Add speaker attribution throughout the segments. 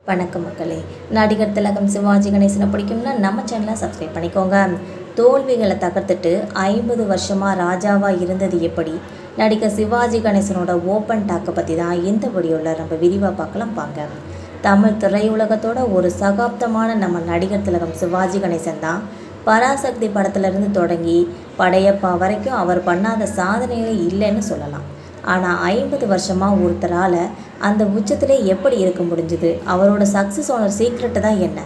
Speaker 1: வணக்கம் மக்களே. நடிகர் திலகம் சிவாஜி கணேசனை பிடிக்கும்னா நம்ம சேனலை சப்ஸ்கிரைப் பண்ணிக்கோங்க. தோல்விகளை தகர்த்துட்டு 50 வருஷமாக ராஜாவாக இருந்தது எப்படி? நடிகர் சிவாஜி கணேசனோட ஓப்பன் டாக்கை பற்றி தான் இந்த வீடியோவில் நம்ம விரிவாக பார்க்கலாம். பாங்க. தமிழ் திரையுலகத்தோட ஒரு சகாப்தமான நம்ம நடிகர் திலகம் சிவாஜி கணேசன் தான். பராசக்தி படத்துலேருந்து தொடங்கி படையப்பா வரைக்கும் அவர் பண்ணாத சாதனையே இல்லைன்னு சொல்லலாம். ஆனால் 50 வருஷமாக ஒருத்தரால் அந்த உச்சத்திலே எப்படி இருக்க முடிஞ்சுது? அவரோட சக்ஸஸோட சீக்ரெட்டு தான் என்ன?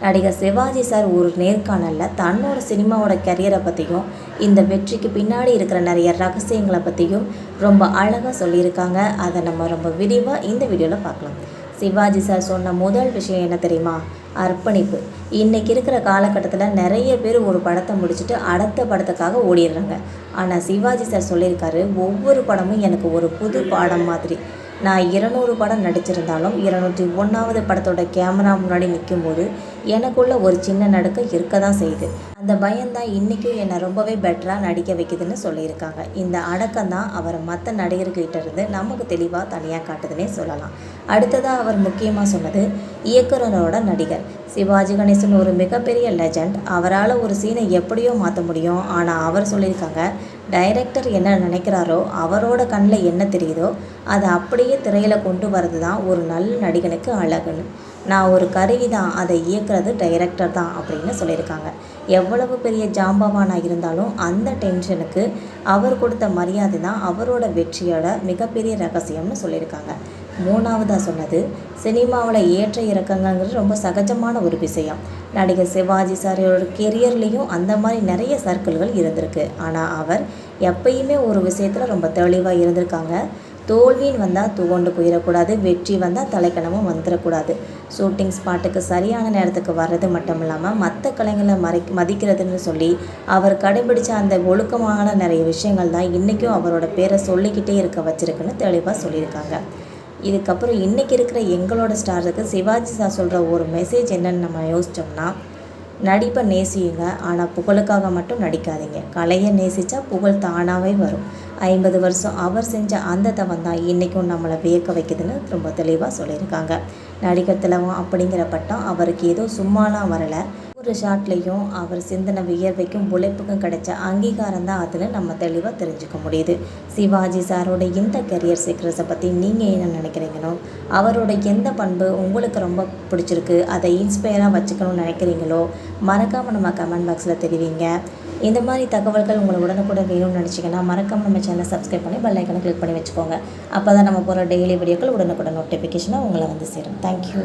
Speaker 1: நடிகர் சிவாஜி சார் ஒரு நேர்காணலில் தன்னோட சினிமாவோட கரியரை பற்றியும் இந்த வெற்றிக்கு பின்னாடி இருக்கிற நிறைய ரகசியங்களை பற்றியும் ரொம்ப அழகாக சொல்லியிருக்காங்க. அதை நம்ம ரொம்ப விரிவாக இந்த வீடியோவில் பார்க்கலாம். சிவாஜி சார் சொன்ன முதல் விஷயம் என்ன தெரியுமா? அர்ப்பணிப்பு. இன்றைக்கி இருக்கிற காலகட்டத்தில் நிறைய பேர் ஒரு படத்தை முடிச்சுட்டு அடுத்த படத்துக்காக ஓடிடுறாங்க. ஆனால் சிவாஜி சார் சொல்லியிருக்காரு, ஒவ்வொரு படமும் எனக்கு ஒரு புது பாடம் மாதிரி. நான் 200 படம் நடிச்சிருந்தாலும் 201வது படத்தோட கேமரா முன்னாடி நிற்கும்போது எனக்குள்ள ஒரு சின்ன நடுக்கம் இருக்க தான் செய்யுது. அந்த பயம்தான் இன்றைக்கும் என்னை ரொம்பவே பெட்டராக நடிக்க வைக்குதுன்னு சொல்லியிருக்காங்க. இந்த அடக்கம் தான் அவரை மற்ற நடிகர்கிட்ட இருந்து நமக்கு தெளிவாக தனியாக காட்டுதுன்னே சொல்லலாம். அடுத்ததாக அவர் முக்கியமாக சொன்னது இயக்குனரோட நடிகர். சிவாஜி கணேசன் ஒரு மிகப்பெரிய லெஜண்ட். அவரால் ஒரு சீனை எப்படியோ மாற்ற முடியும். ஆனால் அவர் சொல்லியிருக்காங்க, டைரக்டர் என்ன நினைக்கிறாரோ, அவரோட கண்ணில் என்ன தெரியுதோ அதை அப்படியே திரையில் கொண்டு வரது தான் ஒரு நல்ல நடிகனுக்கு அழகுன்னு. நான் ஒரு கருவி தான், அதை இயக்குறது டைரக்டர் தான் அப்படின்னு சொல்லியிருக்காங்க. எவ்வளவு பெரிய ஜாம்பவானாக இருந்தாலும் அந்த டென்ஷனுக்கு அவர் கொடுத்த மரியாதை தான் அவரோட வெற்றியோட மிகப்பெரிய ரகசியம்னு சொல்லியிருக்காங்க. மூணாவதாக சொன்னது, சினிமாவில் ஏற்ற இறக்கங்கிறது ரொம்ப சகஜமான ஒரு விஷயம். நடிகர் சிவாஜி சாரோட கெரியர்லேயும் அந்த மாதிரி நிறைய சர்க்கிள்கள் இருந்திருக்கு. ஆனால் அவர் எப்பயுமே ஒரு விஷயத்தில் ரொம்ப தெளிவாக இருந்திருக்காங்க. தோல்வின்னு வந்தால் துவண்டு போயிடக்கூடாது, வெற்றி வந்தால் தலைக்கணமும் வந்துடக்கூடாது. ஷூட்டிங் ஸ்பாட்டுக்கு சரியான நேரத்துக்கு வர்றது மட்டும் இல்லாமல் மற்ற கலைஞர்களை மதிக்கிறதுன்னு சொல்லி அவர் கடைபிடிச்ச அந்த ஒழுக்கமான நிறைய விஷயங்கள் தான் இன்றைக்கும் அவரோட பேரை சொல்லிக்கிட்டே இருக்க வச்சிருக்குன்னு தெளிவாக சொல்லியிருக்காங்க. இதுக்கப்புறம் இன்றைக்கி இருக்கிற எங்களோட ஸ்டாருக்கு சிவாஜி சார் சொல்கிற ஒரு மெசேஜ் என்னன்னு நம்ம யோசித்தோம்னா, நடிப்பை நேசியுங்க, ஆனால் புகழுக்காக மட்டும் நடிக்காதீங்க. கலையை நேசித்தா புகழ் தானாகவே வரும். 50 வருஷம் அவர் செஞ்ச அந்த தவம் தான் இன்றைக்கும் நம்மளை வியக்க வைக்குதுன்னு ரொம்ப தெளிவாக சொல்லியிருக்காங்க. நடிகர் திலகம் அப்படிங்கிற பட்டம் அவருக்கு ஏதோ சும்மாலாம் வரலை. ஒரு ஷாட்லேயும் அவர் சிந்தனை வியர்வைக்கும் உழைப்புக்கும் கிடைச்ச அங்கீகாரம் தான் அதுன்னு நம்ம தெளிவாக தெரிஞ்சுக்க முடியுது. சிவாஜி சாரோட இந்த கரியர் சீக்ரெட்ஸை பற்றி நீங்கள் என்ன நினைக்கிறீங்களோ, அவரோட எந்த பண்பு உங்களுக்கு ரொம்ப பிடிச்சிருக்கு, அதை இன்ஸ்பயராக வச்சுக்கணும்னு நினைக்கிறீங்களோ மறக்காமல் நம்ம கமெண்ட் பாக்ஸில் தெரிவிங்க. இந்த மாதிரி தகவல்கள் உங்களை உடனுக்குடன் வேணும்னு நினச்சிங்கன்னா மறக்காமல் நம்ம சேனலை சப்ஸ்கிரைப் பண்ணி பெல் ஐக்கனை கிளிக் பண்ணி வச்சுக்கோங்க. அப்போ தான் நம்ம போகிற டெய்லி வீடியோக்கள் உடனுக்குடன் நோட்டிஃபிகேஷனாக உங்களை வந்து சேரும். தேங்க்யூ.